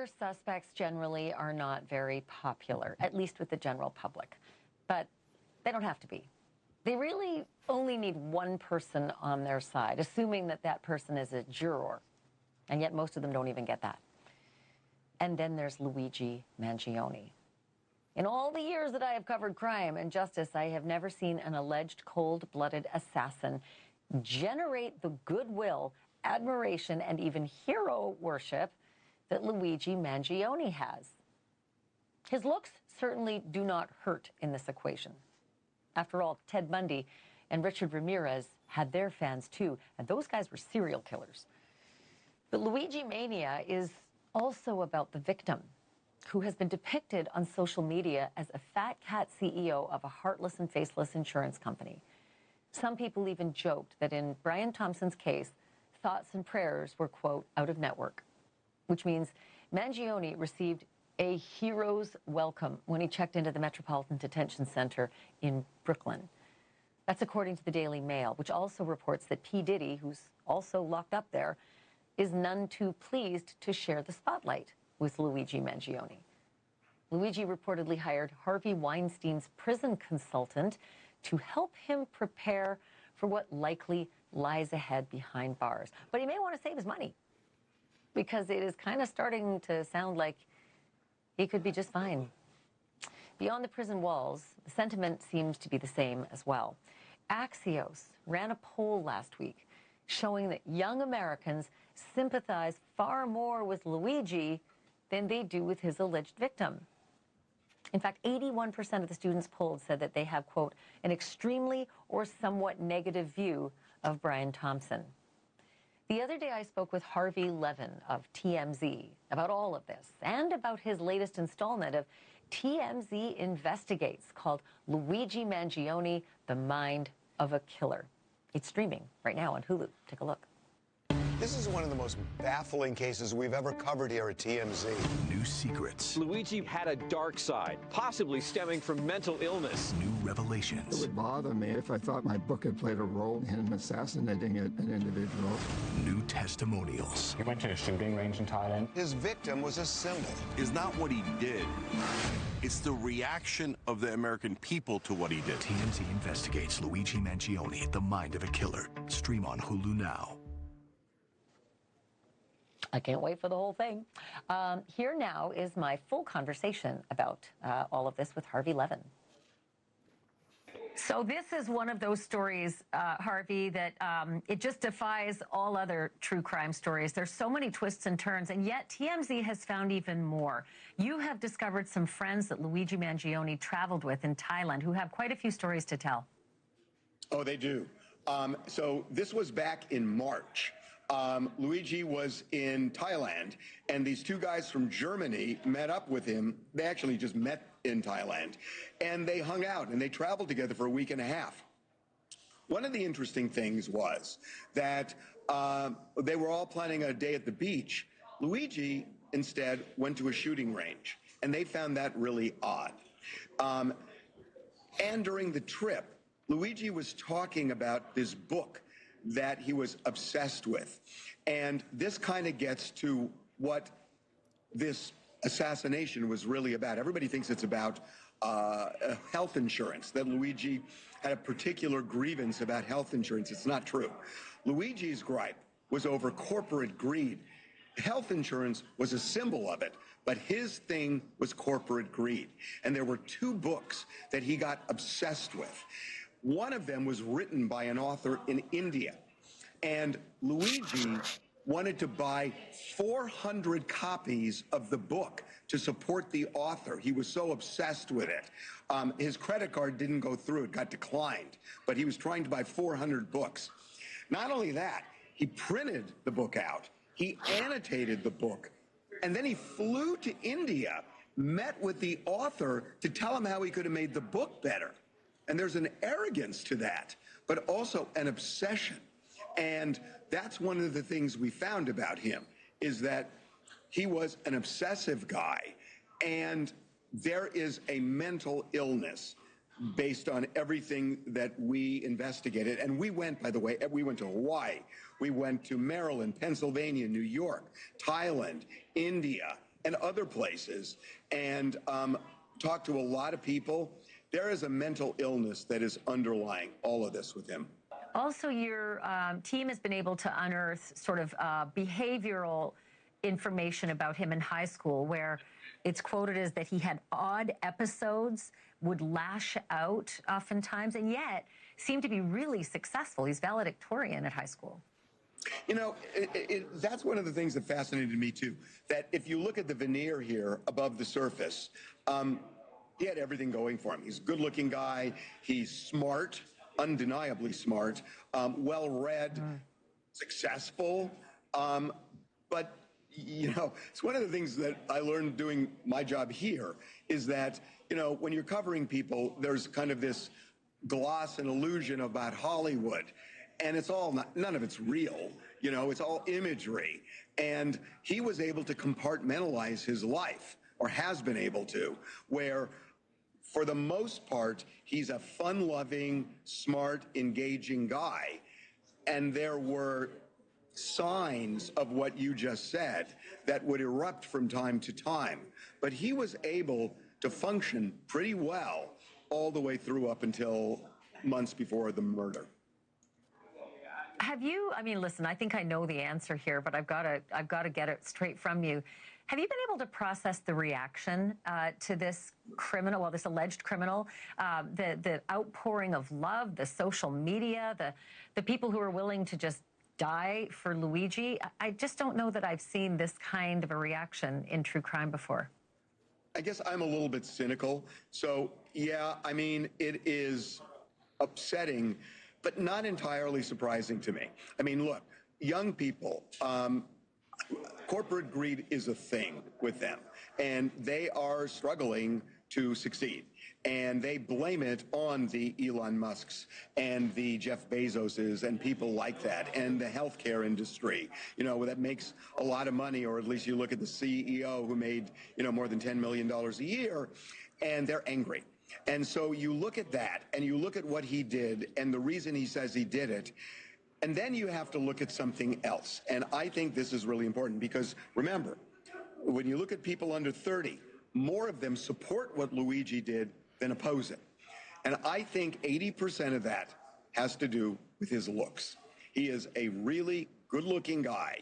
Killer suspects generally are not very popular, at least with the general public. But they don't have to be. They really only need one person on their side, assuming that that person is a juror. And yet most of them don't even get that. And then there's Luigi Mangione. In all the years that I have covered crime and justice, I have never seen an alleged cold-blooded assassin generate the goodwill, admiration, and even hero worship that Luigi Mangione has. His looks certainly do not hurt in this equation. After all, Ted Bundy and Richard Ramirez had their fans too, and those guys were serial killers. But Luigi Mania is also about the victim, who has been depicted on social media as a fat cat CEO of a heartless and faceless insurance company. Some people even joked that in Brian Thompson's case, thoughts and prayers were, quote, out of network, which means Mangione received a hero's welcome when he checked into the Metropolitan Detention Center in Brooklyn. That's according to the Daily Mail, which also reports that P. Diddy, who's also locked up there, is none too pleased to share the spotlight with Luigi Mangione. Luigi reportedly hired Harvey Weinstein's prison consultant to help him prepare for what likely lies ahead behind bars. But he may want to save his money, because it is kind of starting to sound like he could be just fine. Beyond the prison walls, the sentiment seems to be the same as well. Axios ran a poll last week showing that young Americans sympathize far more with Luigi than they do with his alleged victim. In fact, 81% of the students polled said that they have, quote, an extremely or somewhat negative view of Brian Thompson. The other day I spoke with Harvey Levin of TMZ about all of this and about his latest installment of TMZ Investigates called Luigi Mangione, The Mind of a Killer. It's streaming right now on Hulu. Take a look. This is one of the most baffling cases we've ever covered here at TMZ. New secrets. Luigi had a dark side, possibly stemming from mental illness. New revelations. It would bother me if I thought my book had played a role in assassinating an individual. New testimonials. He went to a shooting range in Thailand. His victim was a symbol. Is not what he did. It's the reaction of the American people to what he did. TMZ investigates Luigi Mangione, The Mind of a Killer. Stream on Hulu now. I can't wait for the whole thing. Here now is my full conversation about all of this with Harvey Levin. So this is one of those stories, Harvey, that it just defies all other true crime stories. There's so many twists and turns, and yet TMZ has found even more. You have discovered some friends that Luigi Mangione traveled with in Thailand who have quite a few stories to tell. Oh, they do. So this was back in March. Luigi was in Thailand, and these two guys from Germany met up with him. They actually just met in Thailand, and they hung out, and they traveled together for a week and a half. One of the interesting things was that they were all planning a day at the beach. Luigi, instead, went to a shooting range, and they found that really odd. And during the trip, Luigi was talking about this book that he was obsessed with. And this kind of gets to what this assassination was really about. Everybody thinks it's about health insurance, that Luigi had a particular grievance about health insurance. It's not true. Luigi's gripe was over corporate greed. Health insurance was a symbol of it, but his thing was corporate greed. And there were two books that he got obsessed with. One of them was written by an author in India, and Luigi wanted to buy 400 copies of the book to support the author. He was so obsessed with it. His credit card didn't go through, it got declined, but he was trying to buy 400 books. Not only that, he printed the book out, he annotated the book, and then he flew to India, met with the author to tell him how he could have made the book better. And there's an arrogance to that, but also an obsession. And that's one of the things we found about him, is that he was an obsessive guy, and there is a mental illness based on everything that we investigated. And we went, by the way, we went to Hawaii, we went to Maryland, Pennsylvania, New York, Thailand, India, and other places and talked to a lot of people. There is a mental illness that is underlying all of this with him. Also, your team has been able to unearth sort of behavioral information about him in high school, where it's quoted as that he had odd episodes, would lash out oftentimes, and yet seemed to be really successful. He's valedictorian at high school. You know, that's one of the things that fascinated me, too, that if you look at the veneer here above the surface, he had everything going for him. He's a good-looking guy. He's smart, undeniably smart, well-read, successful. But, you know, it's one of the things that I learned doing my job here is that, you know, when you're covering people, there's kind of this gloss and illusion about Hollywood. And it's all none of it's real, you know, it's all imagery. And he was able to compartmentalize his life, or has been able to, where for the most part, he's a fun-loving, smart, engaging guy. And there were signs of what you just said that would erupt from time to time. But he was able to function pretty well all the way through up until months before the murder. Have you, I mean, listen, I think I know the answer here, but I've got to get it straight from you. Have you been able to process the reaction to this criminal, well, this alleged criminal, the outpouring of love, the social media, the people who are willing to just die for Luigi? I just don't know that I've seen this kind of a reaction in true crime before. I guess I'm a little bit cynical. So, yeah, I mean, it is upsetting, but not entirely surprising to me. I mean, look, young people, corporate greed is a thing with them, and they are struggling to succeed. And they blame it on the Elon Musks and the Jeff Bezoses and people like that, and the healthcare industry, you know, that makes a lot of money, or at least you look at the CEO who made, you know, more than $10 million a year, and they're angry. And so you look at that, and you look at what he did, and the reason he says he did it, and then you have to look at something else. And I think this is really important because, remember, when you look at people under 30, more of them support what Luigi did than oppose it. And I think 80% of that has to do with his looks. He is a really good-looking guy.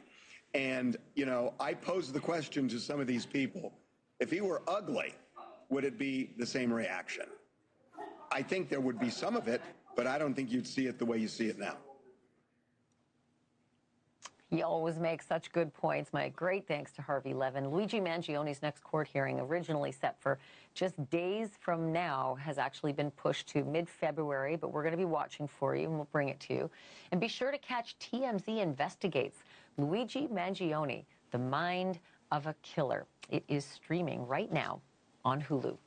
And, you know, I posed the question to some of these people, if he were ugly, would it be the same reaction? I think there would be some of it, but I don't think you'd see it the way you see it now. He always makes such good points. My great thanks to Harvey, Levin. Luigi Mangione's next court hearing, originally set for just days from now, has actually been pushed to mid-February, but we're going to be watching for you, and we'll bring it to you. And be sure to catch TMZ Investigates Luigi Mangione, The Mind of a Killer. It is streaming right now on Hulu.